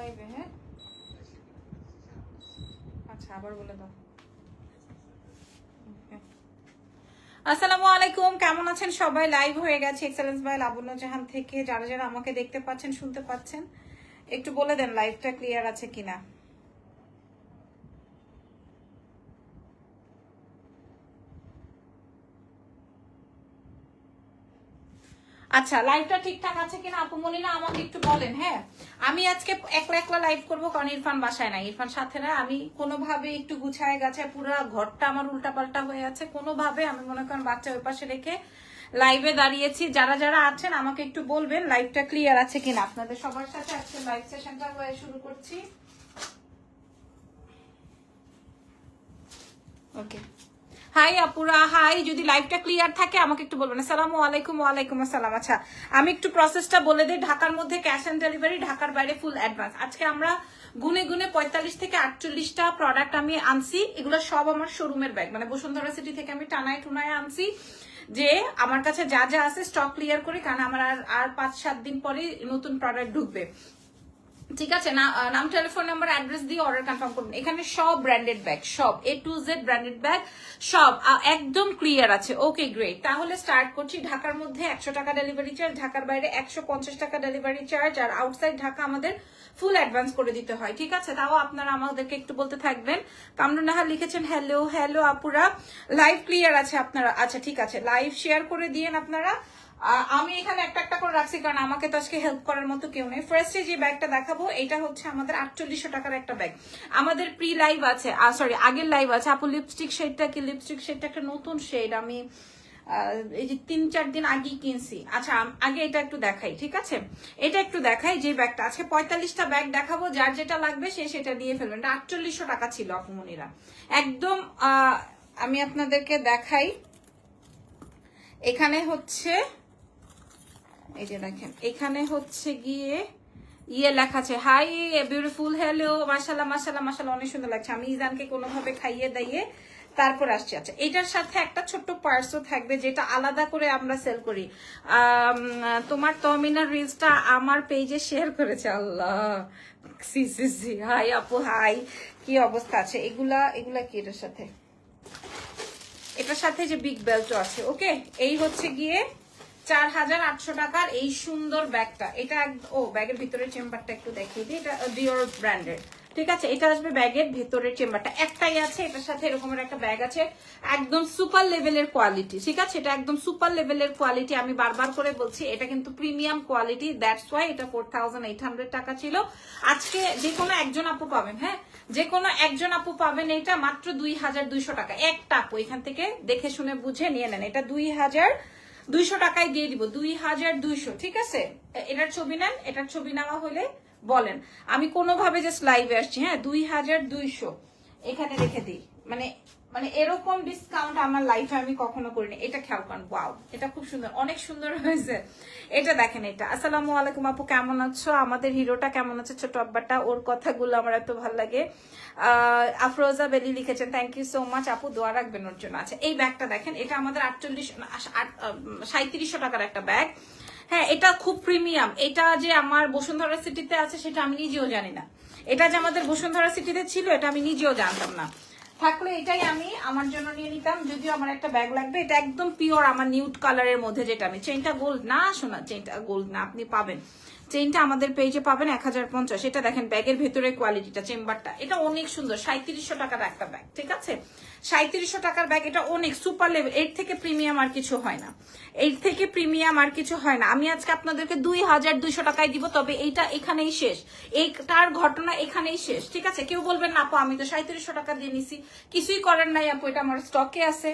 লাইভে। হ্যাঁ আচ্ছা আবার বলে দাও। আসসালামু আলাইকুম, কেমন আছেন সবাই? লাইভ হয়ে গেছে এক্সেলেন্স বাই লাবণ্য জাহান থেকে। যারা যারা আমাকে দেখতে পাচ্ছেন শুনতে পাচ্ছেন একটু বলে দেন লাইভটা ক্লিয়ার আছে কিনা। আচ্ছা লাইভটা ঠিকঠাক আছে কিনা আপু মনিরা আমাকে একটু বলেন। হ্যাঁ আমি আজকে একলা একলা লাইভ করবো কারণ ইরফান বাসায় নাই, ইরফান সাথে না। আমি কোনোভাবে একটু গুছায় গাছায় পুরো ঘরটা আমার উল্টাপাল্টা হয়ে আছে, কোনোভাবে আমি মনে করেন বাচ্চা ওই পাশে রেখে লাইভে দাঁড়িয়েছি। যারা যারা আছেন আমাকে একটু বলবেন লাইভটা ক্লিয়ার আছে কিনা। আপনাদের সবার সাথে আজকে লাইভ সেশনটা হয়ে শুরু করছি। ওকে হাই আপুরা, হাই। যদি লাইভটা ক্লিয়ার থাকে আমাকে একটু বলবেন। আসসালামু আলাইকুম। ওয়ালাইকুম আসসালাম। আচ্ছা আমি একটু প্রসেসটা বলে দিই। ঢাকার মধ্যে ক্যাশ অন ডেলিভারি, ঢাকার বাইরে ফুল অ্যাডভান্স। আজকে আমরা গুনে গুনে 45 থেকে 48টা প্রোডাক্ট আমি আনছি। এগুলো সব আমার শোরুমের ব্যাগ, মানে বসুন্ধরা সিটি থেকে আমি টানায় টুনায় আনছি। যে আমার কাছে যা যা আছে স্টক ক্লিয়ার করি, কারণ আমার আর 5-7 দিন পরে নতুন প্রোডাক্ট ঢুকবে। ঠিক আছে না, নাম টেলিফোন নাম্বার অ্যাড্রেস দিয়ে অর্ডার কনফার্ম করুন। এখানে সব ব্র্যান্ডেড ব্যাগ, সব A to Z branded bag, সব একদম ক্লিয়ার আছে। ওকে গ্রেট, তাহলে স্টার্ট করছি। ঢাকার মধ্যে 100 টাকা ডেলিভারি চার্জ, ঢাকার বাইরে 150 টাকা ডেলিভারি চার্জ, আর আউটসাইড ঢাকা আমাদের ফুল অ্যাডভান্স করে দিতে হয়। ঠিক আছে, তাও আপনারা আমাদেরকে একটু বলতে থাকবেন। কামরুন নাহার লিখেছেন হ্যালো হ্যালো আপুরা, লাইভ ক্লিয়ার আছে আপনারা? আচ্ছা ঠিক আছে, লাইভ শেয়ার করে দিয়েন আপনারা। আমি এখানে একটা একটা করে রাখছি কারণ আমাকে তো আজকে হেল্প করার মতো কেউ নেই। ফার্স্টে যে ব্যাগটা দেখাবো এটা হচ্ছে আমাদের 4800 টাকার একটা ব্যাগ। আমাদের প্রি লাইভ আছে, সরি আগের লাইভ আছে। আপু লিপস্টিক শেডটা কি? লিপস্টিক শেডটা একটা নতুন শেড, আমি এই যে 3-4 দিন আগেই কিনছি। আচ্ছা আগে এটা একটু দেখাই, ঠিক আছে এটা একটু দেখাই। যে ব্যাগটা আছে 45টা ব্যাগ দেখাবো, যার যেটা লাগবে সে সেটা দিয়ে ফেলবেন। এটা 4800 টাকা ছিল আপুমনিরা একদম। আমি আপনাদেরকে দেখাই, এখানে হচ্ছে এই যে দেখেন, এখানে হচ্ছে গিয়ে লেখা আছে হাই বিউটিফুল হ্যালো মাশাআল্লাহ মাশাআল্লাহ মাশাআল্লাহ, অনেক সুন্দর লাগছে। আমি ইজানকে কোনোভাবে খাইয়ে দাইয়ে তারপর আসছি। আচ্ছা এটার সাথে একটা ছোট্ট পার্সও থাকবে যেটা আলাদা করে আমরা সেল করি। তোমার তমিনার রিলসটা আমার পেজে শেয়ার করেছে। আল্লাহ সি সি সি, হাই আপু হাই, কি অবস্থা আছে? এগুলা কি এটার সাথে? এটার সাথে যে বিগ বেল্টও আছে। ওকে, এই হচ্ছে গিয়ে 4800 টাকার এই সুন্দর ব্যাগটা। এটা ও ব্যাগের ভিতরের চেম্বারটা একটু দেখিয়ে দিই। এটা ডিওর ব্র্যান্ডের, ঠিক আছে। এটা আসবে ব্যাগের ভেতরের চেম্বারটা একটাই আছে। এটার সাথে এরকমের একটা ব্যাগ আছে, একদম সুপার লেভেলের কোয়ালিটি। ঠিক আছে, এটা একদম সুপার লেভেলের কোয়ালিটি। আমি বারবার করে বলছি এটা কিন্তু প্রিমিয়াম কোয়ালিটি, দ্যাটস ওয়াই এটা 4800 টাকা ছিল। আজকে যে কোনো একজন আপু পাবেন, হ্যাঁ যে কোনো একজন আপু পাবেন এটা মাত্র 2200 টাকা। একটা আপু এখান থেকে দেখে শুনে বুঝে নিয়ে নেন, এটা 2200 টাকায় দিয়ে দিব। 2200, ঠিক আছে। এটার ছবি নেন, এটার ছবি নেওয়া হলে বলেন। আমি কোনোভাবে জাস্ট লাইভে আসছি। হ্যাঁ 2200 এখানে রেখে দিই। মানে মানে এরকম ডিসকাউন্ট আমার লাইফে আমি কখনো করিনি। এটা খেয়াল করেন, ওয়াও এটা খুব সুন্দর, অনেক সুন্দর হয়েছে। এটা দেখেন এটা। আসসালামু আলাইকুম আপু, কেমন আছো? আমাদের হিরোটা কেমন আছে? ছোট আব্বাটা, ওর কথাগুলো আমার এত ভালো লাগে। আফরোজা বেলি লিখেছেন থ্যাংক ইউ সো মাচ আপু, দোয়া রাখবেন ওর জন্য। আচ্ছা এই ব্যাগটা দেখেন, এটা আমাদের 3700 টাকার একটা ব্যাগ। হ্যাঁ এটা খুব প্রিমিয়াম। এটা যে আমার বসুন্ধরা সিটিতে আছে সেটা আমি নিজেও জানি না। এটা যে আমাদের বসুন্ধরা সিটিতে ছিল এটা আমি নিজেও জানতাম না। থাকলে এটাই আমি আমার জন্য নিয়ে নিতাম। যদিও আমার একটা ব্যাগ লাগবে, এটা একদম পিওর আমার নিউড কালারের মধ্যে। যেটা আমি চেইনটা গোল্ড না, শোনা চেইনটা গোল্ড না, আপনি পাবেন চেইনটা আমাদের পেজে পাবেন 1050। এটা দেখেন ব্যাগের ভেতরে কোয়ালিটিটা, চেম্বারটা, এটা অনেক সুন্দর। 3700 টাকার একটা ব্যাগ, ঠিক আছে 3700 টাকার ব্যাগ। এটা অনেক সুপার লেভেল, এর থেকে প্রিমিয়াম আর কিছু হয় না, এর থেকে প্রিমিয়াম আর কিছু হয় না। আমি আজকে আপনাদেরকে 2200 টাকায় দিব, তবে এইটা এখানেই শেষ, এইটার ঘটনা এখানেই শেষ। ঠিক আছে, কেউ বলবেন না আপু আমি তো 3700 টাকা দিয়ে নিছি, কিছুই করেন নাই আপু, এটা আমার স্টকে আছে।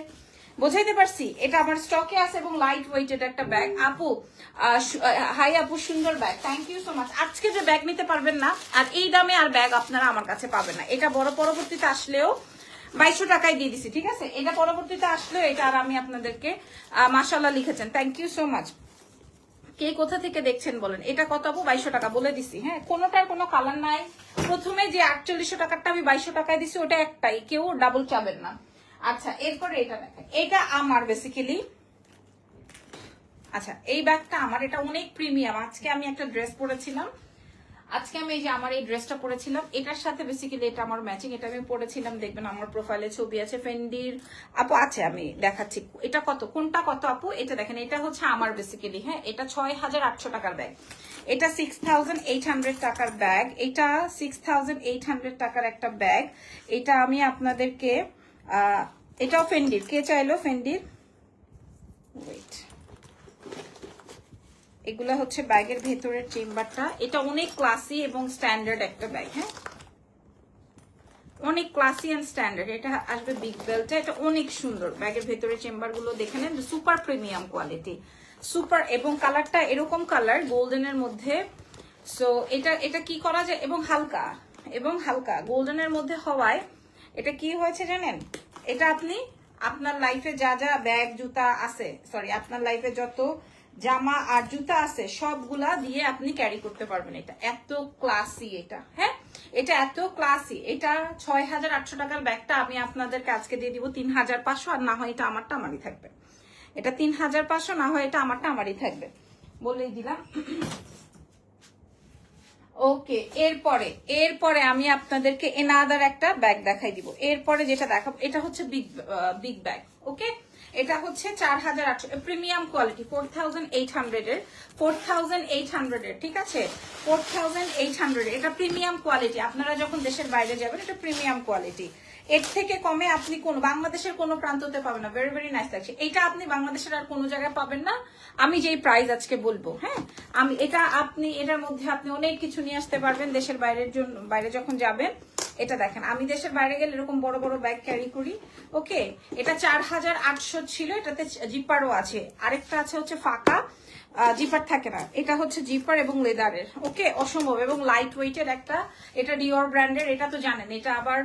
বোঝাইতে পারছি? এটা আমার স্টকে আছে এবং লাইট ওয়েটেড একটা ব্যাগ। আপু হাই আপু, সুন্দর bag, thank you so much. আজকে যে ব্যাগ নিতে পারবেন না আর এই দামে আর ব্যাগ আপনারা আমার কাছে পাবেন না। এটা বড় পরবর্তীতে আসলেও 2200 টাকায় দিয়ে দিছি, ঠিক আছে। এটা পরবর্তীতে আসলেও এটা আর আমি আপনাদেরকে মাশাআল্লাহ লিখেছেন, থ্যাংক ইউ সো মাচ। কে কোথা থেকে দেখছেন বলেন। এটা কত আপু? 2200 টাকা বলে দিছি। হ্যাঁ কোনোটার কোনো কালার নাই। প্রথমে যে 4800 টাকারটা আমি 2200 টাকায় দিছি ওটা একটাই, কেউ ডাবল চাবেন না। আচ্ছা এরপরে এটা দেখেন, এটা আমার বেসিক্যালি, আচ্ছা এই ব্যাগটা আমার, এটা অনেক প্রিমিয়াম। আজকে আমি একটা ড্রেস পরেছিলাম, আজকে আমি এই যে আমার এই ড্রেসটা পরেছিলাম, এটার সাথে বেসিক্যালি এটা আমার ম্যাচিং, এটা আমি পরেছিলাম, দেখবেন আমার প্রোফাইলে ছবি আছে ফেন্ডির আপু আছে, আমি দেখাচ্ছি এটা কত, কোনটা কত আপু, এটা দেখেন, এটা হচ্ছে আমার বেসিক্যালি, হ্যাঁ এটা 6800 টাকার ব্যাগ, এটা 6800 টাকার ব্যাগ, এটা 6800 টাকার একটা ব্যাগ, এটা আমি আপনাদেরকে এটাও ফেন্ডির, কে চাইলো ফেন্ডির, ওয়েট, এগুলা হচ্ছে ব্যাগের ভেতরের চেম্বারটা, এটা অনেক ক্লাসি এবং স্ট্যান্ডার্ড একটা ব্যাগ, হ্যাঁ অনেক ক্লাসি এন্ড স্ট্যান্ডার্ড, এটা আসবে বিগ বেল্টে, এটা অনেক সুন্দর, ব্যাগের ভেতরের চেম্বার গুলো দেখে নেন, সুপার প্রিমিয়াম কোয়ালিটি, সুপার, এবং কালারটা এরকম কালার গোল্ডেনের মধ্যে, সো এটা কি করা যায়, এবং হালকা গোল্ডেনের মধ্যে হওয়ায় এটা কি হয়েছে জানেন, এটা আপনি আপনার লাইফে যা যা ব্যাগ জুতা আছে, সরি আপনার লাইফে যত জামা আর জুতা আছে সবগুলা দিয়ে আপনি ক্যারি করতে পারবেন, এটা এত ক্লাসি, এটা হ্যাঁ এটা এত ক্লাসি, এটা 6800 টাকার ব্যাগটা আমি আপনাদেরকে আজকে দিয়ে দিব 3500, আর না হয় এটা আমারটা আমারই থাকবে, এটা 3500, না হয় এটা আমারটা আমারই থাকবে, বলেই দিলাম। ওকে, এরপরে আমি আপনাদেরকে এনাদার একটা ব্যাগ দেখাই দিব, এরপরে যেটা দেখাবো এটা হচ্ছে বিগ ব্যাগ, ওকে এটা হচ্ছে 4800 প্রিমিয়াম কোয়ালিটি, 4800 এর, ঠিক আছে 4800 এটা প্রিমিয়াম কোয়ালিটি, আপনারা যখন দেশের বাইরে যাবেন এটা প্রিমিয়াম কোয়ালিটি, এর থেকে কমে আপনি কোন বাংলাদেশের কোনো প্রান্ততে পাবেন না, ভেরি ভেরি নাইস লাগছে, এটা আপনি বাংলাদেশের আর কোনো জায়গায় পাবেন না, আমি যেই প্রাইস আজকে বলবো, হ্যাঁ আমি এটা আপনি এটার মধ্যে আপনি অনেক কিছু নিয়ে আসতে পারবেন দেশের বাইরের জন্য, বাইরে যখন যাবেন, এটা দেখেন আমি দেশের বাইরে গেলে এরকম বড় বড় ব্যাগ ক্যারি করি, ওকে এটা 4800 ছিল, এটাতে জিপারও আছে, আরেকটা আছে হচ্ছে ফাঁকা, জিপার থাকে না, এটা হচ্ছে জিপার এবং লেদারের, ওকে অসম্ভব, এবং লাইট ওয়েটের একটা, এটা ডিওর ব্র্যান্ডের, এটা তো জানেন, এটা আবার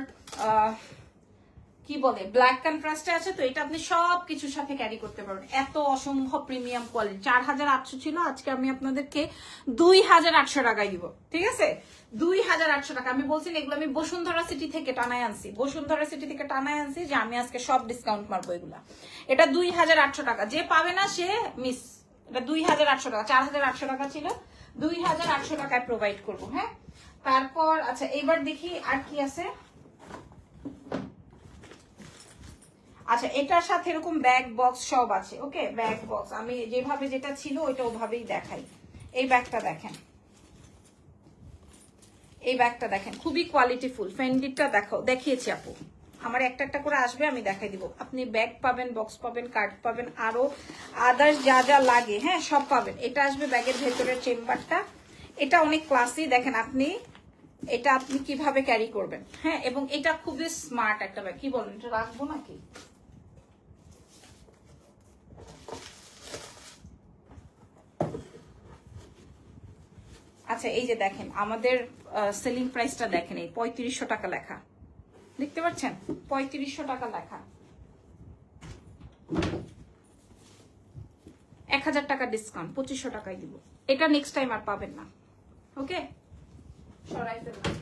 কি বলে ব্ল্যাক কন্ট্রাস্টে আছে, তো এটা আপনি সব কিছুর সাথে ক্যারি করতে পারবেন, এত অসম্ভব প্রিমিয়াম কোয়ালিটি, 4800 ছিল, আজকে আমি আপনাদেরকে 2800 টাকায় দিব, ঠিক আছে 2800 টাকা, আমি বলছি এগুলো আমি বসুন্ধরা সিটি থেকে টানায় আনছি, যে আমি আজকে সব ডিসকাউন্ট মারবো এগুলা, এটা 2800 টাকা, যে পাবে না সে মিস, এটা 2800 টাকা, 4800 টাকা ছিল, 2800 টাকায় প্রোভাইড করবো, হ্যাঁ তারপর আচ্ছা এবার দেখি আর কি আছে, আচ্ছা এটার সাথে এরকম ব্যাগ বক্স সব আছে, ওকে ব্যাগ বক্স আমি যেভাবে যেটা ছিল ওইটা ওভাবেই দেখাই, এই ব্যাগটা দেখেন, খুবই কোয়ালিটিফুল, ফেন্ডিরটা দেখিয়েছি আপু, আমার একটা একটা করে আসবে আমি দেখাই দিব, আপনি ব্যাগ পাবেন, বক্স পাবেন, কার্ড পাবেন, আরো আদার্স যা যা লাগে, হ্যাঁ সব পাবেন, এটা আসবে ব্যাগের ভেতরের চেম্বারটা, এটা অনেক ক্লাসি, দেখেন এটা আপনি কিভাবে ক্যারি করবেন, হ্যাঁ এবং এটা খুবই স্মার্ট একটা ব্যাগ, কি বলেন এটা রাখবো নাকি, আচ্ছা এই যে দেখেন আমাদের সেলিং প্রাইসটা দেখেন, এই 3500 টাকা লেখা, দেখতে পাচ্ছেন 3500 টাকা লেখা, 1000 টাকা ডিসকাউন্ট, 2500 টাকায় দিব, এটা নেক্সট টাইম আর পাবেন না, ওকে সরাই ফেললাম,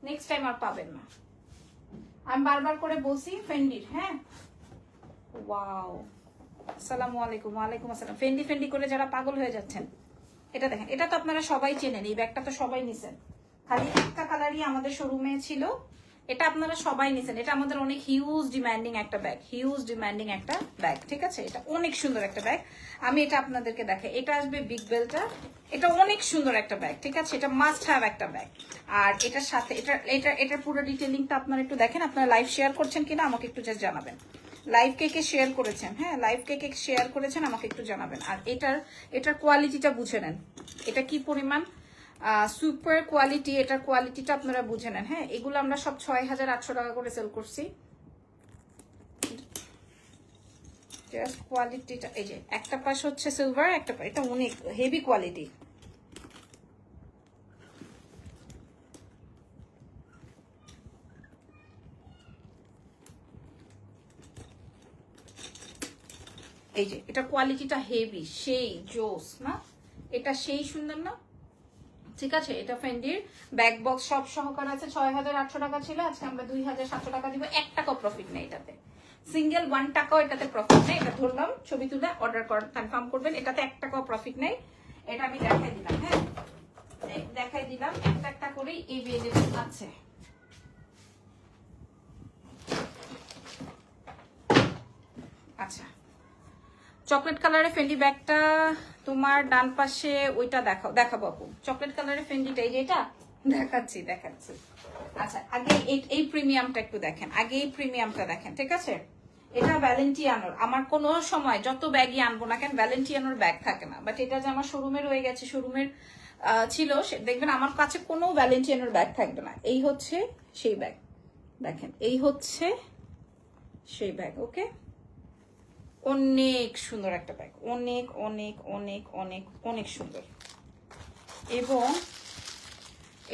নেক্সট টাইম আর পাবেন না, আমি বারবার করে বলছি ফেন্ডির, হ্যাঁ ওয়াও আসসালামু আলাইকুম, ওয়ালাইকুম আসসালাম, ফেন্ডি করে যারা পাগল হয়ে যাচ্ছেন, এটা দেখেন, এটা তো আপনারা সবাই চেনেন, এই ব্যাগটা তো সবাই নিছেন, খালি একটা কালারই আমাদের শোরুমে ছিল, এটা আপনারা সবাই নিছেন, এটা আমাদের অনেক হিউজ ডিমান্ডিং একটা ব্যাগ, ঠিক আছে এটা অনেক সুন্দর একটা ব্যাগ, আমি এটা আপনাদেরকে দেখাই, এটা আসবে বিগ বেলটা, এটা অনেক সুন্দর একটা ব্যাগ, ঠিক আছে এটা মাস্ট হ্যাভ একটা ব্যাগ, আর এটার সাথে এটার পুরো ডিটেইলিংটা আপনারা একটু দেখেন, আপনারা লাইভ শেয়ার করছেন কিনা আমাকে একটু জাস্ট জানাবেন, লাইভ কে শেয়ার করেছেন, হ্যাঁ লাইভ কে শেয়ার করেছেন আমাকে একটু জানাবেন, আর এটার কোয়ালিটিটা বুঝে নেন, এটা কি পরিমাণ সুপার কোয়ালিটি, এটার কোয়ালিটিটা আপনারা বুঝে নেন, হ্যাঁ এগুলো আমরা সব 6800 টাকা করে সেল করছি, জাস্ট কোয়ালিটিটা, এই যে একটা পাশ হচ্ছে সিলভার, একটা পাশ এটা অনেক হেভি কোয়ালিটি, এই যে এটা কোয়ালিটিটা হেভি, সেই জোস না, এটা সেই সুন্দর না, ঠিক আছে এটা ফেন্ডির ব্যাগ বক্স সব সহকারে আছে, 6800 টাকা ছিল, আজকে আমরা 2700 টাকা দিব, 1 টাকা প্রফিট নেই এটাতে, সিঙ্গেল 1 টাকাও এটাতে প্রফিট নেই, এটা ধরলাম ছবি তুলে অর্ডার কনফার্ম করবেন, এটাতে 1 টাকাও প্রফিট নেই, এটা আমি দেখাই দিলাম, হ্যাঁ দেখাই দিলাম একটা একটা করে এভেলেবল আছে। আচ্ছা, চকলেট কালারের ফেন্ডি ব্যাগটা তোমার ডান পাশে ওইটা দেখাবো আপু। চকলেট কালারের ফেন্ডিটা এই যে এটা দেখাচ্ছি। আচ্ছা, আগে এই প্রিমিয়ামটা একটু দেখেন, আগে এই প্রিমিয়ামটা দেখেন, ঠিক আছে? এটা ভ্যালেন্টিয়ানোর। আমার কোনো সময় যত ব্যাগই আনবো না কেন ভ্যালেন্টিয়ানোর ব্যাগ থাকে না, বাট এটা যে আমার শোরুমে রয়ে গেছে, শোরুমের ছিল, দেখবেন আমার কাছে কোনো ভ্যালেন্টিয়ানোর ব্যাগ থাকবে না। এই হচ্ছে সেই ব্যাগ, দেখেন এই হচ্ছে সেই ব্যাগ। ওকে, অনেক সুন্দর একটা ব্যাগ, অনেক অনেক অনেক অনেক অনেক সুন্দর। এবং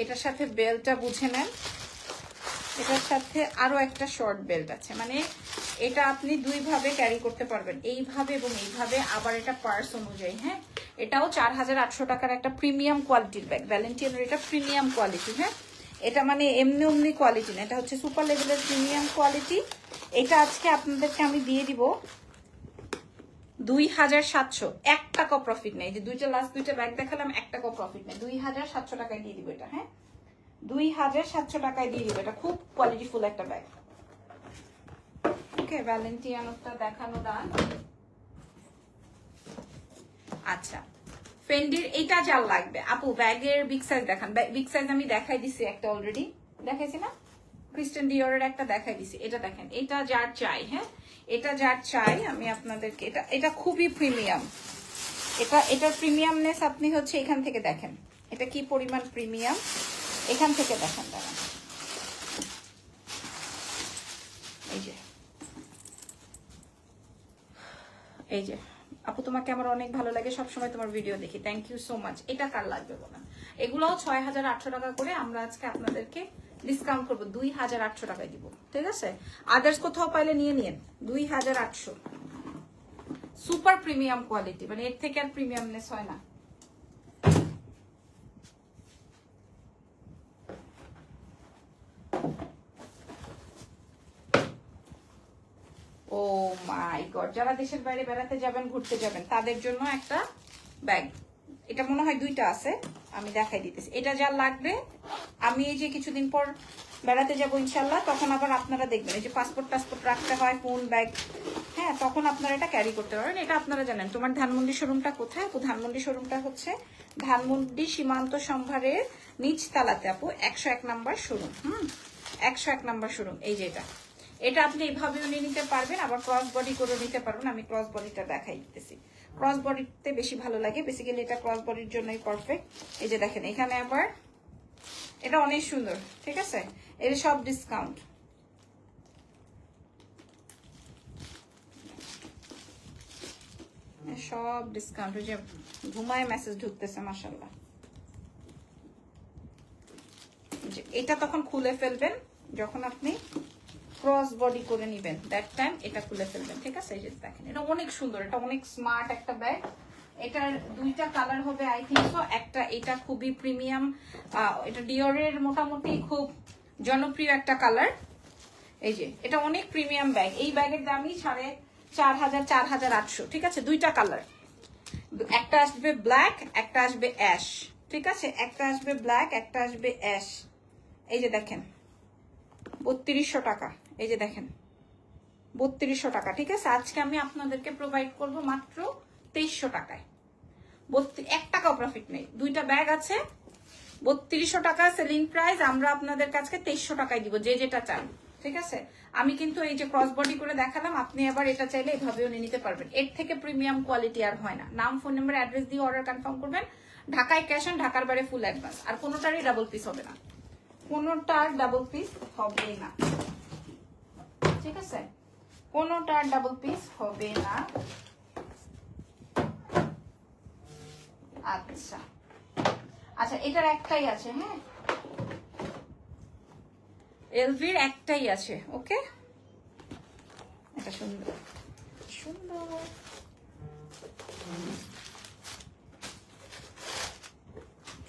এটার সাথে বেল্টটা বুঝে নেন, এটার সাথে আরো একটা শর্ট বেল্ট আছে, মানে এটা আপনি দুইভাবে ক্যারি করতে পারবেন, এইভাবে এবং এইভাবে, আবার এটা পার্স অনুযায়ী। হ্যাঁ, এটাও 4800 টাকার একটা প্রিমিয়াম কোয়ালিটির ব্যাগ, ভ্যালেন্টিয়ানোর এটা প্রিমিয়াম কোয়ালিটি। হ্যাঁ, এটা মানে এমনি কোয়ালিটি না, এটা হচ্ছে সুপার লেভেলের প্রিমিয়াম কোয়ালিটি। এটা আজকে আপনাদেরকে আমি দিয়ে দিব 2700, 1 টাকা প্রফিট নেই। যে লাস্ট দুইটা ব্যাগ দেখালাম, 1 টাকা প্রফিট নেই, 2700 টাকায় দিয়ে দিব এটা। হ্যাঁ, 2700 টাকায় দিয়ে দিব এটা, খুব কোয়ালিটিফুল একটা ব্যাগ। ওকে, ভ্যালেন্টিয়ানোটা দেখানো দান। আচ্ছা, ফেন্ডির এটা যার লাগবে আপু, ব্যাগের বিগ সাইজ দেখান। বিগ সাইজ আমি দেখাই দিছি একটা, অলরেডি দেখাইছি না? ক্রিস্টিয়ান ডিওরের একটা দেখাই দিছি, এটা দেখেন, এটা যার চাই। হ্যাঁ, এটা যার চাই আমি আপনাদেরকে, এটা খুবই প্রিমিয়াম। এটার প্রিমিয়ামনেস আপনি হচ্ছে এখান থেকে দেখেন, এটা কি পরিমাণ প্রিমিয়াম, এখান থেকে দেখেন। দাঁড়ান, এই যে আপু, তোমাকে আমার অনেক ভালো লাগে, সবসময় তোমার ভিডিও দেখি, থ্যাংক ইউ সো মাচ। এটা কার লাগবে বলেন? এগুলোও 6800 টাকা করে, আমরা আজকে আপনাদেরকে ডিসকাউন্ট করবো 2800 টাকায় দিব, ঠিক আছে? আদার্স কোথাও পাইলে নিয়ে নিন, 2800। সুপার প্রিমিয়াম কোয়ালিটি, মানে এর থেকে আর প্রিমিয়ামনেস হয় না। ও মাই গড, যারা দেশের বাইরে বেড়াতে যাবেন, ঘুরতে যাবেন, তাদের জন্য একটা ব্যাগ। এটা মনে হয় দুইটা আছে, আমি দেখাই দিতেছি। এটা যার লাগবে, আমি এই যে কিছুদিন পর বেড়াতে যাব ইনশাল্লাহ, তখন আবার আপনারা দেখবেন এই যে পাসপোর্ট রাখতে হয়, ফোন, ব্যাগ, হ্যাঁ, তখন আপনারা এটা ক্যারি করতে পারবেন। এটা আপনারা জানেন। তোমার ধানমন্ডি শোরুমটা কোথায় আপু? ধানমন্ডি শোরুমটা হচ্ছে ধানমন্ডি সীমান্ত সম্ভারের নিচ তালাতে আপু, 101 নাম্বার শোরুম। 101 number showroom. এই যে এটা আপনি এইভাবেও নিয়ে নিতে পারবেন, আবার ক্রস বডি করে নিতে পারবেন। আমি ক্রস বডিটা দেখাই দিতেছি, ক্রস বডিতে বেশি ভালো লাগে, বেসিক্যালি এটা ক্রস বডির জন্যই পারফেক্ট। এই যে দেখেন, এখানে আবার এটা অনেক সুন্দর, ঠিক আছে? এর সব ডিসকাউন্ট, সব ডিসকাউন্ট। ওই যে ঘুমায় মেসেজ ঢুকতেছে, মাশাআল্লাহ। এটা তখন খুলে ফেলবেন যখন আপনি ক্রস বডি করে নিবেন, দ্যাট টাইম এটা খুলে ফেলবেন, ঠিক আছে? এই যে দেখেন, এটা অনেক সুন্দর, এটা অনেক স্মার্ট একটা ব্যাগ। এটার দুইটা কালার হবে আই থিঙ্ক সো। একটা এটা খুবই প্রিমিয়াম, এটা ডিওরের মোটামুটি খুব জনপ্রিয় একটা কালার। এই যে এটা অনেক প্রিমিয়াম ব্যাগ, এই ব্যাগের দামই 4500, 4800, ঠিক আছে? দুইটা কালার, একটা আসবে ব্ল্যাক, একটা আসবে অ্যাশ, ঠিক আছে? একটা আসবে ব্ল্যাক, একটা আসবে অ্যাশ। এই যে দেখেন, 3200 টাকা। এই যে দেখেন, 3200 টাকা, ঠিক আছে? আজকে আমি আপনাদেরকে প্রোভাইড করব মাত্র 2300 টাকায়। 1 টাকাও প্রফিট নেই, দুইটা ব্যাগ আছে, 3200 টাকা সেলিং প্রাইস। আমরা আপনাদের কাছে 2300 টাকায় দিব, যে যেটা চান, ঠিক আছে? আমি কিন্তু এই যে ক্রস বডি করে দেখালাম, আপনি আবার এটা চাইলে এভাবেও নিয়ে নিতে পারবেন। এর থেকে প্রিমিয়াম কোয়ালিটি আর হয় না। নাম, ফোন নাম্বার, অ্যাড্রেস দিয়ে অর্ডার কনফার্ম করবেন। ঢাকায় ক্যাশ অন, ঢাকার বাইরে ফুল অ্যাডভান্স। আর কোনোটারই ডাবল পিস হবে না, কোনোটার ডাবল পিস হবে না, ঠিক আছে? কোনোটার ডাবল পিস হবে না। আচ্ছা আচ্ছা, এটার একটাই আছে। হ্যাঁ, এলভির একটাই আছে। ওকে, এটা সুন্দর সুন্দর,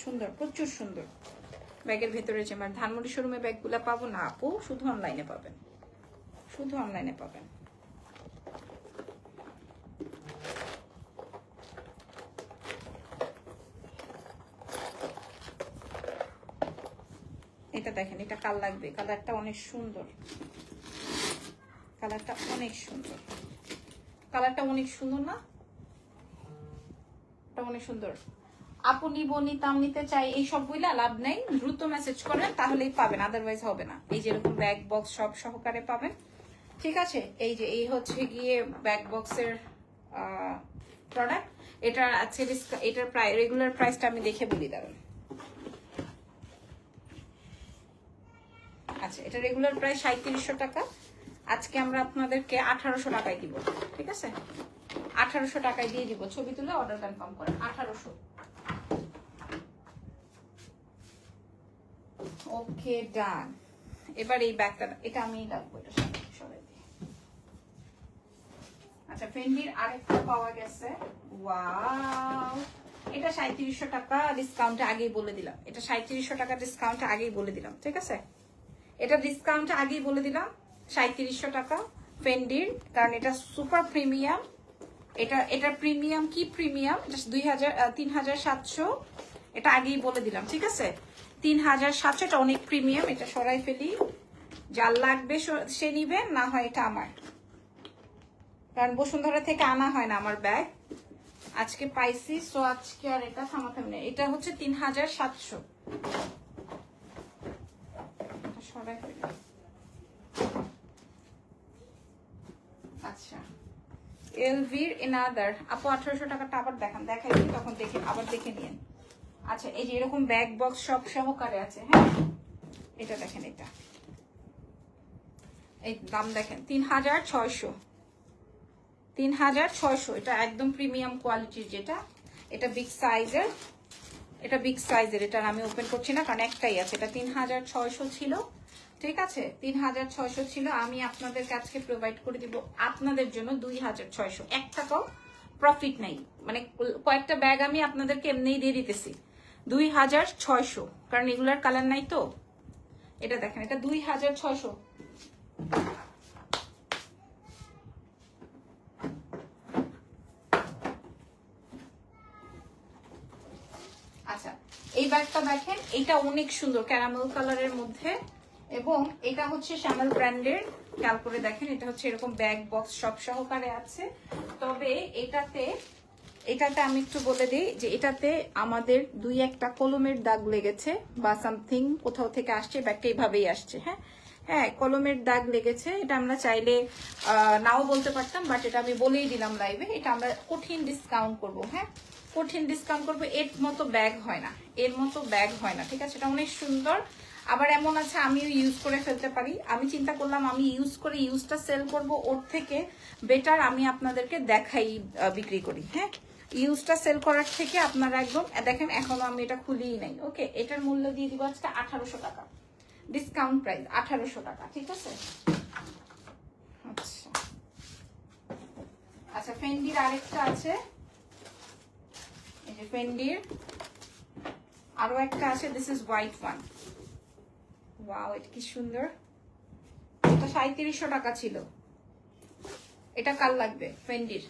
সুন্দর, প্রচুর সুন্দর। ব্যাগের ভেতরে যে আমার ধানমন্ডি শোরুমে ব্যাগগুলা পাবো না আপু, শুধু অনলাইনে পাবেন, শুধু অনলাইনে পাবেন। দেখেন, এটা কাল লাগবে, কালারটা অনেক সুন্দর, কালারটা অনেক সুন্দর, কালারটা অনেক সুন্দর না? এটা অনেক সুন্দর। আপনি বনি তাম নিতে চাই, এই সবগুলা লাভ নেই, দ্রুত মেসেজ করেন তাহলেই পাবেন, আদারওয়াইজ হবে না। এই যে এরকম ব্যাগ বক্স সব সহকারে পাবেন, ঠিক আছে? এই যে এই হচ্ছে গিয়ে ব্যাগ বক্সের প্রোডাক্ট। এটার আছে এটার রেগুলার প্রাইসটা আমি দেখে বলি দাঁড়ান। আচ্ছা, এটা রেগুলার প্রাইস 3700 টাকা, আজকে আমরা আপনাদেরকে 1800 টাকায় দিব, ঠিক আছে? 1800 টাকায় দিয়ে দিব, ছবি তুলে অর্ডার কনফার্ম করেন। 1800। ওকে ডান। এবার এই ব্যাগটা, এটা আমি রাখবো, এটা সরাই দিই। আচ্ছা, ফেন্ডির আরেকটা পাওয়া গেছে, ওয়াও, এটা 3700 টাকা ডিসকাউন্টে আগেই বলে দিলাম, এটা 3700 টাকা ডিসকাউন্টে আগেই বলে দিলাম, ঠিক আছে? এটা ডিসকাউন্টে আগেই বলে দিলাম 3700 টাকা ফেন্ডির, কারণ এটা সুপার প্রিমিয়াম। এটা প্রিমিয়াম, কি প্রিমিয়াম, এটা 3700, এটা আগেই বলে দিলাম, ঠিক আছে? 3700, এটা অনেক প্রিমিয়াম, এটা সরাই ফেলি, যার লাগবে সে নিবে, না হয় এটা আমার, কারণ বসুন্ধরা থেকে আনা হয় না আমার ব্যাগ, আজকে পাইছি, সো আজকে আর এটা থামাতে হবে না। এটা হচ্ছে 3700, সরাই ফেলি। আচ্ছা, এলভির এনাদার আপু 1800 টাকাটা আবার দেখান, দেখাই দিই, তখন দেখে আবার দেখে নিন। আচ্ছা, এই যে এরকম ব্যাগ বক্স সব সহকারে আছে, হ্যাঁ, এটা দেখেন, এটা এই দাম দেখেন 3600, 3600, এটা একদম প্রিমিয়াম কোয়ালিটির, যেটা এটা বিগ সাইজের, এটা বিগ সাইজের, এটা আমি ওপেন করছি না কারণ একটাই আছে, এটা 3600 ছিল, ঠিক আছে? 3600 ছিল, আমি আপনাদের কাছে প্রোভাইড করে দিব আপনাদের জন্য 2600, 1 টাকাও প্রফিট নাই, মানে কয়েকটা ব্যাগ আমি আপনাদেরকে এমনিই দিয়ে দিতেছি 2600, কারণ এগুলার কালার নাই তো। এটা দেখেন, এটা 2600। আচ্ছা, এই ব্যাগটা দেখেন, এটা অনেক সুন্দর ক্যারামেল কালারের মধ্যে, এবং এটা হচ্ছে শ্যামেল ব্র্যান্ডের, খেয়াল করে দেখেন, এটা হচ্ছে এরকম ব্যাগ বক্স সব সহকারে আছে। তবে এটাতে আমি একটু বলে দিই যে এটাতে আমাদের 2-1টা কলমের দাগ লেগেছে বা সামথিং কোথাও থেকে আসছে, ব্যাগটা এইভাবেই আসছে, হ্যাঁ হ্যাঁ, কলমের দাগ লেগেছে, এটা আমরা চাইলে নাও বলতে পারতাম, বাট এটা আমি বলেই দিলাম লাইভে, এটা আমরা কঠিন ডিসকাউন্ট করবো, হ্যাঁ কঠিন ডিসকাউন্ট করবো, এর মতো ব্যাগ হয় না, এর মতো ব্যাগ হয় না, ঠিক আছে? এটা অনেক সুন্দর, আবার এমন আছে আমিও ইউজ করে ফেলতে পারি, আমি চিন্তা করলাম আমি ইউজ করে ইউজটা সেল করব, ওর থেকে বেটার আমি আপনাদেরকে দেখাই বিক্রি করি, হ্যাঁ ইউজটা সেল করার থেকে আপনারা একদম দেখেন, এখনো আমি এটা খুলিই নাই, ওকে? এটার মূল্য দিয়ে দিব আজকে 1800 টাকা, ডিসকাউন্ট প্রাইস 1800 টাকা, ঠিক আছে? আচ্ছা আচ্ছা, ফেন্ডির আরেকটা আছে, এই যে ফেন্ডির আরো একটা আছে, this is white one, wow, এটা কি সুন্দর, এটা 3700 টাকা ছিল, এটা কাল লাগবে ফেন্ডির,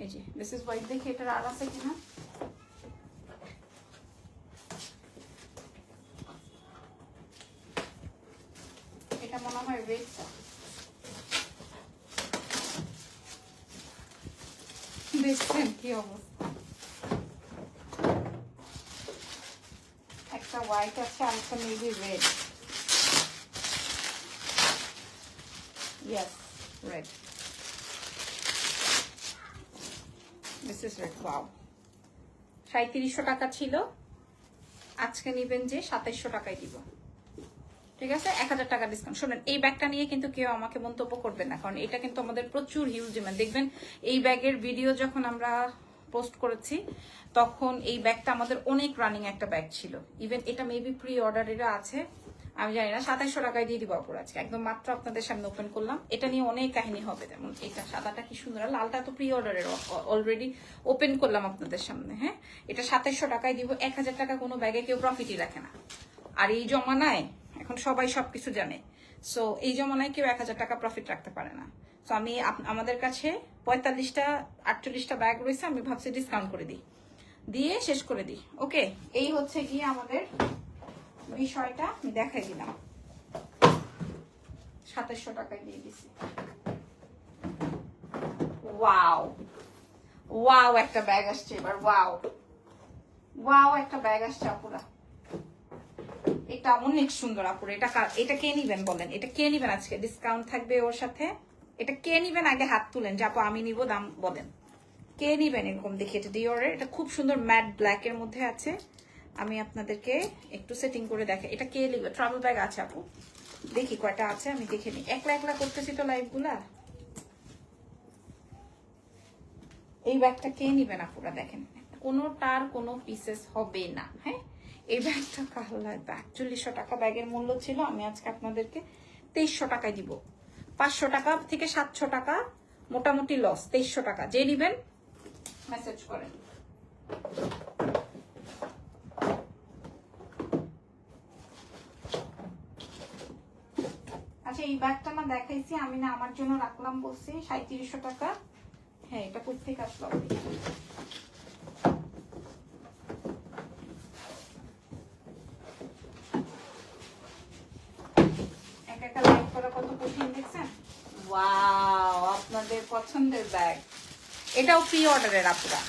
এই যে দিস ইজ হোয়াইট, দেখি এটার আর আছে কিনা, এটা মনে হয় রেডটা, দেখছেন কি অবস্থা, একটা হোয়াইট আছে আর একটা maybe red, yes red, this is red, wow, 3700 টাকা ছিল, আজকে নিবেন যে 2700 টাকায় দিব, ঠিক আছে? 1000 টাকা ডিসকাউন্ট। শোনেন, এই ব্যাগটা নিয়ে কিন্তু কেউ আমাকে মন্তব্য করবেন না, কারণ এটা কিন্তু আমাদের প্রচুর হিউজ ডিমান্ড। দেখবেন এই ব্যাগের ভিডিও যখন আমরা পোস্ট করেছি তখন এই ব্যাগটা আমাদের অনেক রানিং একটা ব্যাগ ছিল, ইভেন এটা মেবি প্রি অর্ডারেরও আছে, আমি জানি না। 2700 টাকায় দিয়ে দিব অপর আজকে, একদম মাত্র আপনাদের সামনে ওপেন করলাম। এটা নিয়ে অনেক কাহিনী হবে, যেমন এটা সাদাটা কি সুন্দর, লালটা তো প্রি অর্ডারের, অলরেডি ওপেন করলাম আপনাদের সামনে, হ্যাঁ এটা 2700 টাকায় দিব। 1000 টাকা কোনো ব্যাগে কেউ প্রফিটই রাখে না, আর এই জমানায় এখন সবাই সবকিছু জানে, সো এই জমানায় কেউ 1000 টাকা প্রফিট রাখতে পারে না। সো আমি আমাদের কাছে 45টা 48টা ব্যাগ রয়েছে, আমি ভাবছি ডিসকাউন্ট করে দিই, দিয়ে শেষ করে দিই, ওকে? এই হচ্ছে গিয়ে আমাদের বিষয়টা আমি দেখাই দিলাম, 2700 টাকায় দিয়ে দিছি। ওয়াও ওয়াও একটা ব্যাগ আসছে এবার, ওয়াও ওয়াও একটা ব্যাগ আসছে আপুরা। এটা অনেক সুন্দর আপুরা। এটা কে নিবেন বলেন? এটা কে নিবেন? আজকে ডিসকাউন্ট থাকবে ওর সাথে। এটা কে নিবেন? আগে হাত তুলেন যে আপু আমি নিব, দাম বলেন কে নিবেন। এরকম দেখি, এটা ডিওরের, এটা খুব সুন্দর ম্যাট ব্ল্যাক এর মধ্যে আছে। আমি আপনাদেরকে একটু সেটিং করে দেখাই। এটা কে নিবে? ট্রাভেল ব্যাগ আছে আপু, দেখি কয়টা আছে আমি দেখে নিই। একলা একলা করতেছি তো লাইভ গুলা। এই ব্যাগটা কে নিবেন আপুরা? দেখেন কোনোটার কোনো পিসেস হবে না। হ্যাঁ, এই ব্যাগটা কালার ব্যাগ 4100 টাকা ব্যাগের মূল্য ছিল, আমি আজকে আপনাদেরকে 2300 টাকায় দিব। 500 টাকা থেকে 700 টাকা মোটামুটি লস। 2300 টাকা যে নিবেন মেসেজ করেন। আচ্ছা, এই ব্যাগটা না দেখাইছি আমি, না আমার জন্য রাখলাম বলছি 3700 টাকা। হ্যাঁ, এটা কোথেকে আসলো? একটা লাইক করা কত কঠিন দেখছেন? ওয়াও, আপনাদের পছন্দের ব্যাগ। এটাও প্রি অর্ডারের আপুরা,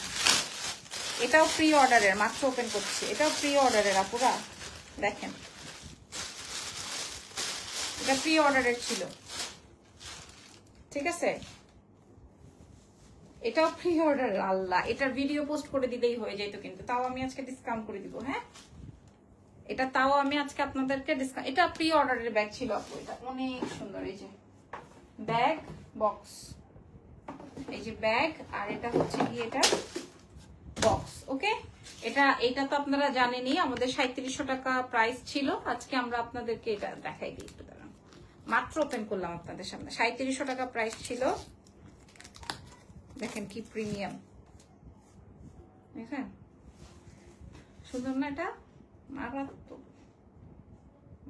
এটাও প্রি অর্ডারের, মাত্র ওপেন করছি। এটাও প্রি অর্ডারের আপুরা, দেখেন এটা প্রি অর্ডারের ছিল, ঠিক আছে? এটাও প্রি অর্ডার। আল্লাহ, এটার ভিডিও পোস্ট করে দিলেই হয়ে যেত, কিন্তু তাও আমি আজকে ডিসকাউন্ট করে দিব। হ্যাঁ, এটা তাও আমি আজকে আপনাদেরকে ডিসকাউন্ট। এটা প্রি অর্ডারের ব্যাগ ছিল আপু, এটা অনেক সুন্দর। এই যে ব্যাগ বক্স, এই যে ব্যাগ, আর এটা হচ্ছে কি এটা বক্স। ওকে, এটা তো আপনারা জানেনই, আমাদের 3700 টাকা প্রাইস ছিল। আজকে আমরা আপনাদেরকে এটা দেখাই দিই, একটু দাঁড়ান, মাত্র ওপেন করলাম আপনাদের সামনে। 3700 টাকা প্রাইস ছিল, দেখেন কি প্রিমিয়াম, দেখেন সুন্দর না? এটা মারাত্মক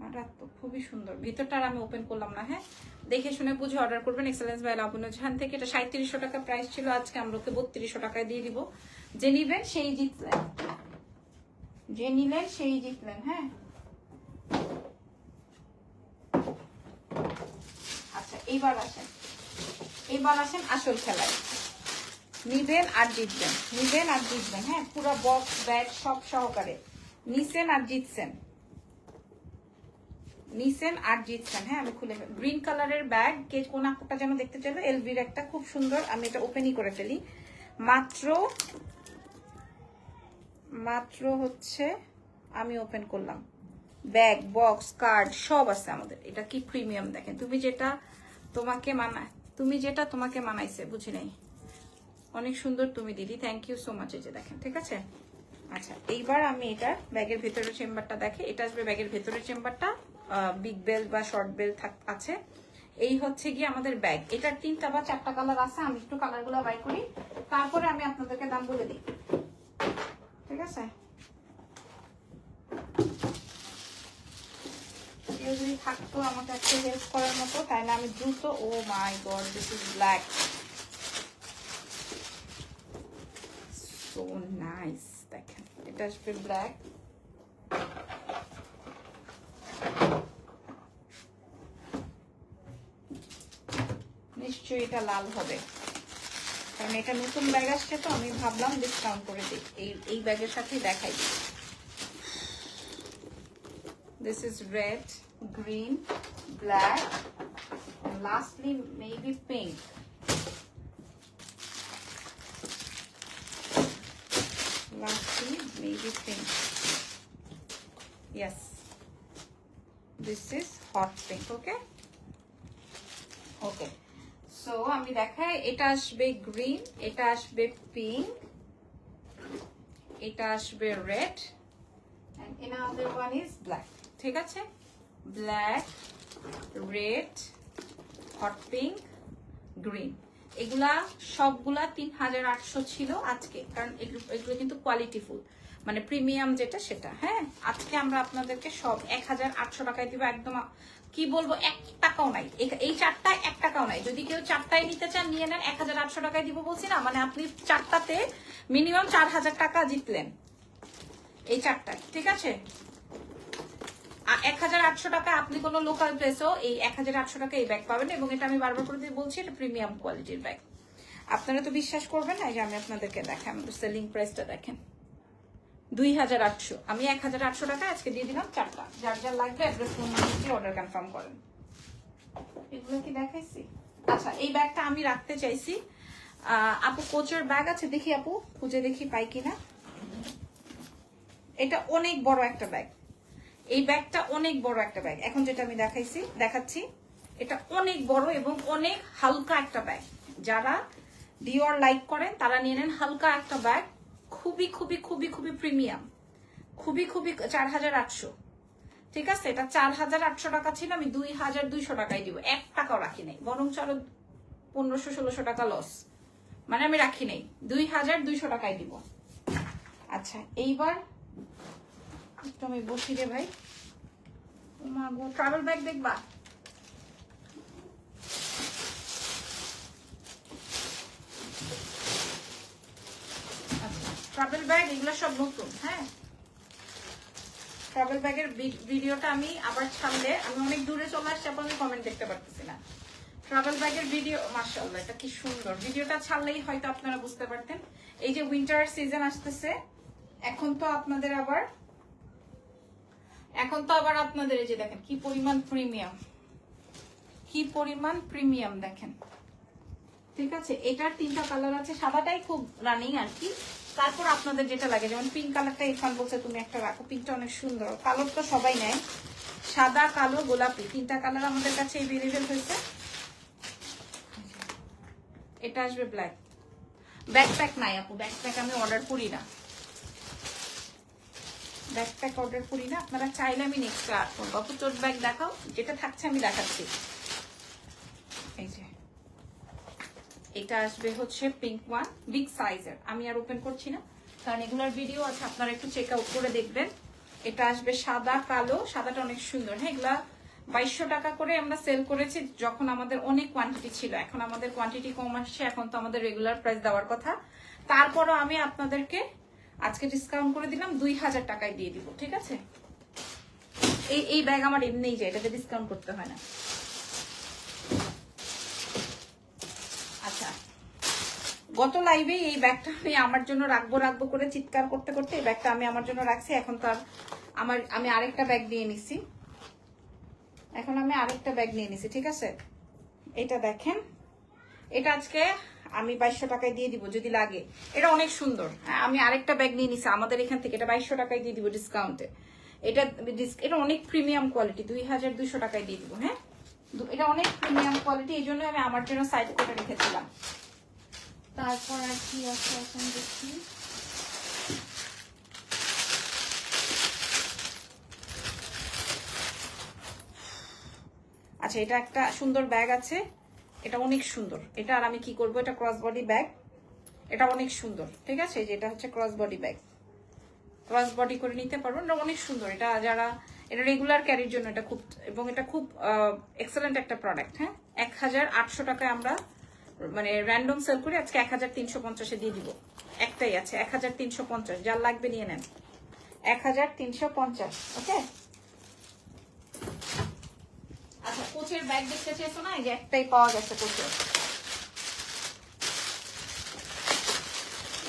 মারাত্মক, খুবই সুন্দর। ভিতরটা আমি ওপেন করলাম না। হ্যাঁ, দেখে শুনে বুঝে অর্ডার করবেন এক্সেলেন্স বাই লাবণ্যজাহান থেকে। এটা 3700 টাকা প্রাইস ছিল, আজকে আমরা ওকে 3200 টাকায় দিয়ে দিব। যে নিবেন সেই জিতলেন, যে নিলেন সেই জিতলেন। হ্যাঁ, আচ্ছা এইবার আসেন আসল খেলায়। নিবেন আর জিতবেন, নিবেন আর জিতবেন। হ্যাঁ, পুরো বক্স ব্যাগ সব সহকারে নিছেন আর জিতছেন, নিছেন আর জিতছেন। হ্যাঁ, আমি খুলে গ্রিন কালারের ব্যাগ, কে কোন আপুটা যেন দেখতে চাইলো, এলভির একটা খুব সুন্দর। আমি এটা ওপেনই করে ফেলি। মাত্র হচ্ছে আমি ওপেন করলাম। ব্যাগ বক্স কার্ড সব আছে আমাদের। এটা কি প্রিমিয়াম, দেখেন। তুমি যেটা তোমাকে মানাইছে, বুঝি নাই। অনেক সুন্দর তুমি দিদি, থ্যাংক ইউ সো মাচ। এই যে দেখেন, ঠিক আছে। আচ্ছা, এইবার আমি এটা ব্যাগের ভেতরের চেম্বারটা দেখে। এটা আসবে ব্যাগের ভেতরের চেম্বারটা, বিগ বেল বা শর্ট বেল আছে। এই হচ্ছে গিয়ে আমাদের ব্যাগ। এটার 3টা বা 4টা কালার আছে, আমি একটু কালারগুলো বাই করি, তারপরে আমি আপনাদেরকে দাম বলে দিই, ঠিক আছে? কেউ যদি থাকতো আমাকে একটু হেল্প করার মতো, তাইলে আমি দ্রুত। Oh my god, this is black, so nice. দেখেন, এটা আসবে ব্ল্যাক। নিশ্চয়ই এটা লাল হবে, কারণ এটা নতুন ব্যাগ আসছে, তো আমি ভাবলাম ডিসকাউন্ট করে দিই, এই ব্যাগের সাথেই দেখাই দিই। This is red, green, black, and lastly maybe pink. Lastly maybe pink. Yes, this is hot pink. Okay, okay. So আমি দেখাই, এটা আসবে গ্রিন, এটা আসবে পিঙ্ক, এটা আসবে red, and another one is black. ঠিক আছে, black, red, hot pink, green. এগুলা সবগুলা 3800 ছিল আজকে, কারণ এগুলো কিন্তু কোয়ালিটি ফুল, মানে প্রিমিয়াম যেটা সেটা। হ্যাঁ, আজকে আমরা আপনাদেরকে সব 1800 টাকায় দিব। একদম কি বলবো, 1 টাকাও নাই। এই 4টায় 1 টাকাও নাই। যদি কেউ 4টায় নিতে চান নিয়ে নেন, 1800 টাকায় দিব বলছি না, মানে আপনি 4টাতে মিনিমাম 4000 টাকা জিতলেন, এই 4টায়। ঠিক আছে, 1800 টাকা আপনি কোনো লোকাল প্লেসও এই 1800 টাকা এই ব্যাগ পাবেন, এবং এটা আমি বারবার করে বলছি এটা প্রিমিয়াম কোয়ালিটির ব্যাগ। আপনারা তো বিশ্বাস করবেন না, এই যে আমি আপনাদেরকে দেখাই, আমাদের সেলিং প্রাইসটা দেখেন 2800, আমি 1800 টাকা আজকে দিয়ে দিলাম 4টা। যার যার লাগবে অ্যাড্রেস ফোন দিয়ে অর্ডার কনফার্ম করেন। এগুলো কি দেখাইছি? আচ্ছা, এই ব্যাগটা আমি রাখতে চাইছি। আপু কোচের ব্যাগ আছে, দেখি আপু খুঁজে দেখি পাই কিনা। এটা অনেক বড় একটা ব্যাগ, এই ব্যাগটা অনেক বড় একটা ব্যাগ। এখন যেটা আমি দেখাচ্ছি এটা অনেক বড় এবং অনেক হালকা একটা ব্যাগ। যারা ডিওর লাইক করেন তারা নিয়ে নেন হালকা একটা ব্যাগ, খুবই খুবই খুবই খুবই প্রিমিয়াম, খুবই খুবই 4800। ঠিক আছে, এটা 4800 টাকা ছিল, আমি 2200 টাকায় দিব, 1 টাকাও রাখি নাই, বরং চলো 1500-1600 টাকা লস, মানে আমি রাখি নাই, 2200 টাকায় দিব। আচ্ছা, এইবার একটু আমি বসি রে ভাই, ট্রাভেল ব্যাগ দেখবা? ট্রাভেল ব্যাগ এগুলো সব নতুন। হ্যাঁ, ট্রাভেল ব্যাগের ভিডিওটা আমি আবার ছাড়লে, আমি অনেক দূরে চলে আসছি, আপনাদের কমেন্ট দেখতে পারতেছি না। ট্রাভেল ব্যাগের ভিডিও, মাশাআল্লাহ এটা কি সুন্দর, ভিডিওটা ছাড়লেই হয়তো আপনারা বুঝতে পারতেন। এই যে উইন্টার সিজন আসতেছে, এখন তো আপনাদের আবার আপনাদের এই যে দেখেন কি পরিমাণ প্রিমিয়াম, কি পরিমাণ প্রিমিয়াম দেখেন। ঠিক আছে, এটার 3টা কালার আছে, সাদাটাই খুব রানিং আর কি। তারপর আপনাদের যেটা লাগে, যেমন পিঙ্ক কালারটা ইরফান বলছে তুমি একটা রাখো, পিঙ্কটা অনেক সুন্দর, কালো তো সবাই নেয়, সাদা কালো গোলাপি 3টা কালার আমাদের কাছে এভেলেবেল হয়েছে। এটা আসবে ব্ল্যাক। ব্যাকপ্যাক নাই আপু, ব্যাকপ্যাক আমি অর্ডার করি না, ব্যাকপ্যাক অর্ডার করি না। আপনারা চাইলে আমি নেক্সট অ্যাড করবো। আপু টোট ব্যাগ দেখাও, যেটা থাকছে আমি দেখাচ্ছি। এই যে এটা আসবে হচ্ছে পিঙ্ক ওয়ান, বিগ সাইজের, আমি আর ওপেন করছি না কারণ এগুলোর ভিডিও আছে, আপনারা একটু চেক আউট করে দেখবেন। এটা আসবে সাদা কালো, সাদাটা অনেক সুন্দর। হ্যাঁ, এগুলা 2200 টাকা করে আমরা সেল করেছি যখন আমাদের অনেক কোয়ান্টিটি ছিল, এখন আমাদের কোয়ান্টিটি কম আসছে, এখন তো আমাদের রেগুলার প্রাইস দেওয়ার কথা। তারপরও আমি আপনাদেরকে আজকে ডিসকাউন্ট করে দিলাম, 2000 টাকায় দিয়ে দিব। ঠিক আছে, এই ব্যাগ আমার এমনিই যায়, এটাতে ডিসকাউন্ট করতে হয় না। আচ্ছা, গত লাইভে এই ব্যাগটা আমি আমার জন্য রাখবো করে চিৎকার করতে করতে এই ব্যাগটা আমি আমার জন্য রাখছি। এখন তো আমি আরেকটা ব্যাগ নিয়ে নিছি, ঠিক আছে। এটা দেখেন, এটা আজকে আমি 2200 টাকায় দিয়ে দিব যদি লাগে, এটা অনেক সুন্দর। হ্যাঁ, আমি আরেকটা ব্যাগ নিয়ে নিছি আমাদের এখান থেকে, এটা 2200 টাকায় দিয়ে দিব ডিসকাউন্টে। এটা অনেক প্রিমিয়াম কোয়ালিটি, 2200 টাকায় দিয়ে দিব। হ্যাঁ, এটা অনেক প্রিমিয়াম কোয়ালিটি, এই জন্য আমি আমার জন্য সাইড করে রেখেছিলাম। তারপর আর কি আছে এখন দেখি। আচ্ছা, এটা একটা সুন্দর ব্যাগ আছে, এটা অনেক সুন্দর। এটা আর আমি কি করব, এটা ক্রস বডি ব্যাগ, এটা অনেক সুন্দর। ঠিক আছে, যে এটা হচ্ছে cross body bag, cross body করে নিতে পারবেন, এটা অনেক সুন্দর। এটা যারা এটা রেগুলার ক্যারির জন্য এটা খুব, এবং এটা খুব এক্সেলেন্ট একটা প্রোডাক্ট। হ্যাঁ, 1800 টাকায় আমরা মানে র্যান্ডম সেল করি, আজকে 1350-এ দিয়ে দিব। একটাই আছে 1350, যার লাগবে নিয়ে নেন, 1350। ওকে, আচ্ছা, কোচের ব্যাগ দেখতে চেয়েছো না, এই যে একটাই পাওয়া গেছে কোচের।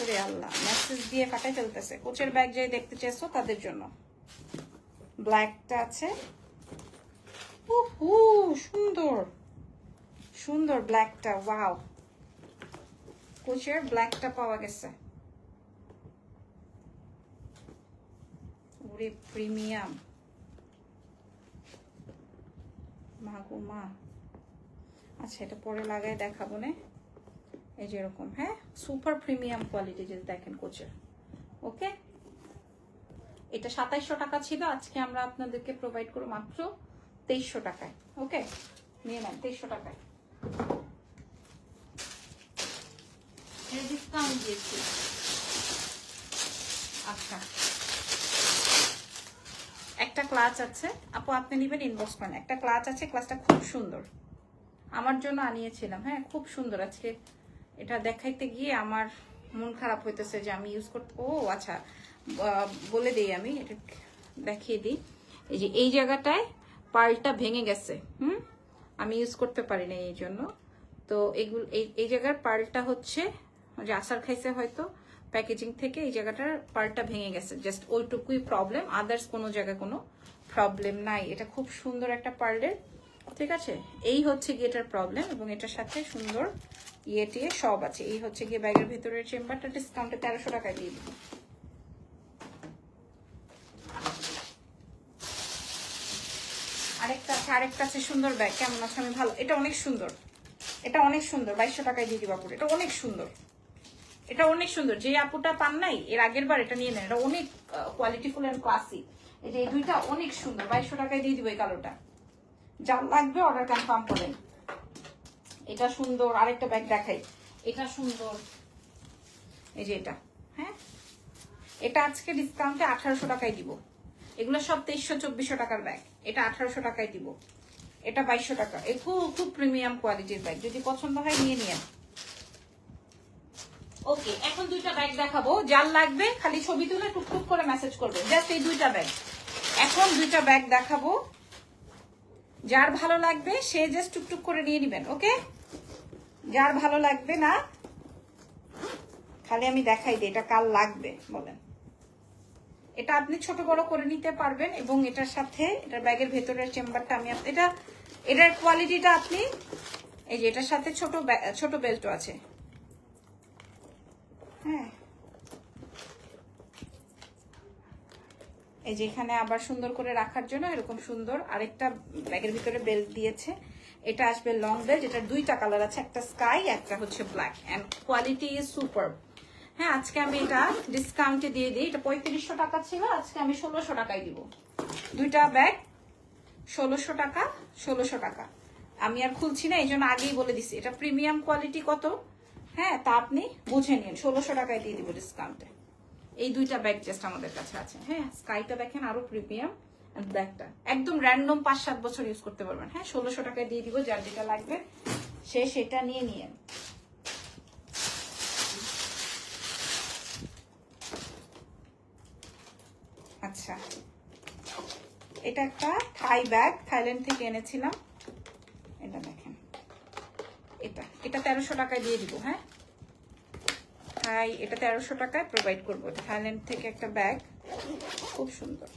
ওরে আল্লাহ, মেসেজ দিয়ে কাটাই ফেলতেছে। কোচের ব্যাগ যে দেখতে চেয়েছো তাদের জন্য ব্ল্যাকটা আছে। সুন্দর সুন্দর ব্ল্যাকটা, ওয়াও, কোচের ব্ল্যাকটা পাওয়া গেছে। ওরে প্রিমিয়াম, মা গো মা। আচ্ছা, এটা পরে লাগাই দেখাবো না, এই যে এরকম। হ্যাঁ, সুপার প্রিমিয়াম কোয়ালিটি, যদি দেখেন কোচের। ওকে, এটা 2700 টাকা ছিল, আজকে আমরা আপনাদেরকে প্রোভাইড করব মাত্র 2300 টাকায়। ওকে, নিয়ে নেন 2300 টাকায়, ডিসকাউন্ট দিয়েছি। আচ্ছা, একটা ক্লাচ আছে আপু, আপনি নেবেন ইনবক্স করেন। একটা ক্লাচ আছে, ক্লাচটা খুব সুন্দর, আমার জন্য আনিয়েছিলাম। হ্যাঁ, খুব সুন্দর। আজকে এটা দেখাইতে গিয়ে আমার মন খারাপ হইতেছে যে আমি ইউজ করতে। ও আচ্ছা, বলে দিই, আমি এটা দেখিয়ে দিই। এই যে এই জায়গাটায় পার্লটা ভেঙে গেছে, আমি ইউজ করতে পারি না এই জন্য। তো এগুলো এই জায়গার পার্লটা হচ্ছে যে আসার খাইছে হয়তো প্যাকেজিং থেকে, এই জায়গাটার পার্লটা ভেঙে গেছে, জাস্ট ওইটুকুই প্রবলেম, আদার্স কোনো জায়গায় কোনো প্রবলেম নাই। এটা খুব সুন্দর একটা পার্লের, ঠিক আছে। এই হচ্ছে গিয়ে এটার প্রবলেম, এবং এটার সাথে সুন্দর ইয়ে সব আছে। এই হচ্ছে গিয়ে ব্যাগের ভেতরের চেম্বারটা ডিসকাউন্টে 1300 টাকায় দিয়ে দিব। আরেকটা আছে সুন্দর ব্যাগ, কেমন আছে আমি ভালো, এটা অনেক সুন্দর, এটা অনেক সুন্দর, 2200 টাকায় দিয়ে দিব আপুর। এটা অনেক সুন্দর, এটা অনেক সুন্দর। যে আপুটা পান নাই এর আগের বার, এটা নিয়ে নেন, এটা অনেক কোয়ালিটিফুল এন্ড ক্লাসি। এই যে এই দুইটা অনেক সুন্দর, 2200 টাকায় দিয়ে দিব এই কালোটা। যা লাগবে অর্ডার কনফার্ম করেন। এটা সুন্দর। আরেকটা ব্যাগ দেখাই, এটা সুন্দর, এই যে এটা, হ্যাঁ এটা আজকে ডিসকাউন্টে 1800 টাকায় দিব। এগুলো সব 2300-2400 টাকার ব্যাগ, এটা 1800 টাকায় দিব। এটা 2200 টাকা। খুব প্রিমিয়াম কোয়ালিটির ব্যাগ, যদি পছন্দ হয় নিয়ে নিয়েন। ওকে, এখন দুইটা ব্যাগ দেখাবো, যার লাগবে খালি ছবি তুলে টুকটুক করে মেসেজ করবে, জাস্ট এই দুইটা ব্যাগ। এখন দুইটা ব্যাগ দেখাবো, যার ভালো লাগবে সে জাস্ট টুকটুক করে নিয়ে নেবেন। ওকে, যার ভালো লাগবে না খালি আমি দেখাই দিই এটা কার লাগবে বলেন। এটা আপনি ছোট বড় করে নিতে পারবেন, এবং এটার সাথে এটার ব্যাগের ভেতরের চেম্বারটা আমি এটার কোয়ালিটিটা আপনি, এই যে এটার সাথে ছোট বেল্টও আছে, হ্যাঁ এই যে এখানে আবার সুন্দর করে রাখার জন্য এরকম সুন্দর আরেকটা ব্যাগের ভিতরে বেল্ট দিয়েছে। এটা আসবে লং বেল্ট, এটার দুইটা কালার আছে, একটা স্কাই একটা হচ্ছে black, and quality is super. হ্যাঁ আজকে আমি এটা ডিসকাউন্টে দিয়ে দিই, এটা 3500 টাকা ছিল, আজকে আমি 1600 টাকায় দিব। দুইটা ব্যাগ 1600 টাকা, 1600 টাকা। আমি আর খুলছি না, এই জন্য আগেই বলে দিছি এটা প্রিমিয়াম কোয়ালিটি কত, হ্যাঁ তা আপনি বুঝে নিন। 1600 টাকায় দিয়ে দিব ডিসকাউন্টে। এই দুইটা ব্যাগ জাস্ট আমাদের কাছে আছে। হ্যাঁ স্কাইটা দেখেন আরো প্রিমিয়াম, ব্ল্যাকটা একদম র্যান্ডম 5-7 বছর ইউজ করতে পারবেন। হ্যাঁ 1600 টাকায় দিয়ে দিব, যার যেটা লাগবে সে সেটা নিয়ে নিয়েন। আচ্ছা, এটা একটা থাই ব্যাগ, থাইল্যান্ড থেকে এনেছিলাম। এটা দেখেন, এটা 1300 টাকায় দিয়ে দিব। হ্যাঁ এটা 1300 টাকায় প্রোভাইড করবো। থাইল্যান্ড থেকে একটা ব্যাগ, খুব সুন্দর,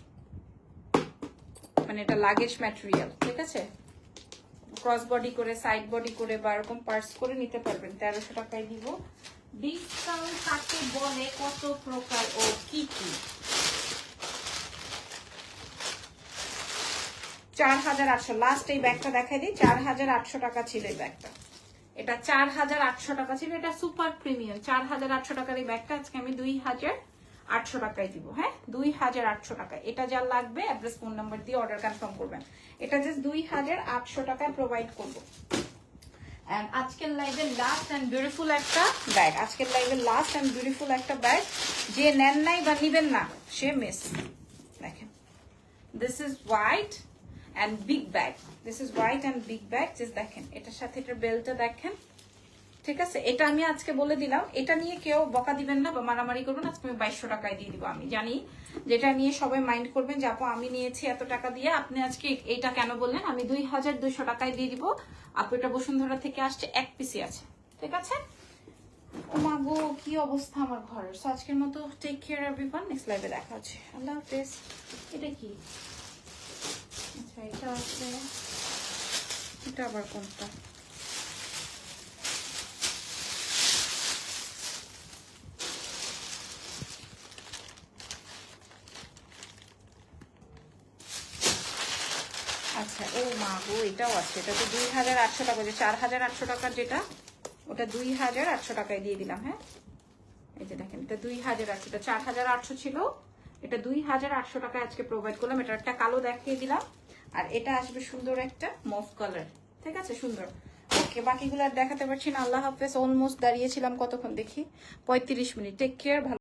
মানে এটা লাগেজ ম্যাটেরিয়াল, ঠিক আছে। ক্রস বডি করে, সাইড বডি করে বা এরকম পার্স করে নিতে পারবেন। 1300 টাকায় দিব। ডিসকাউন্ট কাকে বলে, কত প্রকার ও কি কি। 4800 লাস্ট এই ব্যাগটা দেখাই দিই। 4800 টাকা ছিল এই ব্যাগটা, এটা 4800 টাকা ছিল, এটা সুপার প্রিমিয়াম। 4800 টাকার এই ব্যাগটা আজকে আমি 2800 টাকায় দিব। হ্যাঁ 2800 টাকা। এটা যা লাগবে অ্যাড্রেস ফোন নাম্বার দিয়ে অর্ডার কনফার্ম করবেন। এটা জাস্ট 2800 টাকায় প্রোভাইড করবো। এন্ড আজকের লাইভের লাস্ট এন্ড বিউটিফুল একটা ব্যাগ, আজকের লাইভের লাস্ট এন্ড বিউটিফুল একটা ব্যাগ, যে নেন নাই বা নিবেন না সে মিস। দেখেন, this is white and big bag, this is white and big bag, just দেখেন এটার সাথে এটার বেল্টটা দেখেন, ঠিক আছে। এটা আমি আজকে বলে দিলাম, এটা নিয়ে কেউ বকা দিবেন না বা মারামারি করবেন। আজকে আমি 2200 টাকায় দিয়ে দিব। আমি জানি যেটা নিয়ে সবাই মাইন্ড করবেন যে আপু আমি নিয়েছি এত টাকা দিয়ে, আপনি আজকে এইটা কেন বললেন। আমি 2200 টাকায় দিয়ে দিব। আপু এটা বসুন্ধরা থেকে আসছে, এক পিসি আছে, ঠিক আছে। ও মা গো কি অবস্থা আমার ঘরের। সো আজকের মতো টেক কেয়ার এভরিওয়ান, নেক্সট লাইভে দেখা হচ্ছে। আল্লাহ হাফেজ। এটা কি, আচ্ছা এটা আছে, এটা আবার কোনটা। আচ্ছা ও মা গো এটাও আছে, এটা তো 2800 টাকা, যে 4800 টাকার যেটা ওটা 2800 টাকায় দিয়ে দিলাম। হ্যাঁ এই যে দেখেন, এটা 2800, এটা 4800 ছিল, এটা 2800 টাকায় আজকে প্রোভাইড করলাম। এটা একটা কালো দেখিয়ে দিলাম, আর এটা আসবে সুন্দর একটা মফ কালার, ঠিক আছে সুন্দর। ওকে বাকিগুলো আর দেখাতে পারছি না। আল্লাহ হাফেজ। অলমোস্ট দাঁড়িয়েছিলাম কতক্ষণ দেখি, 35 মিনিট। Take care.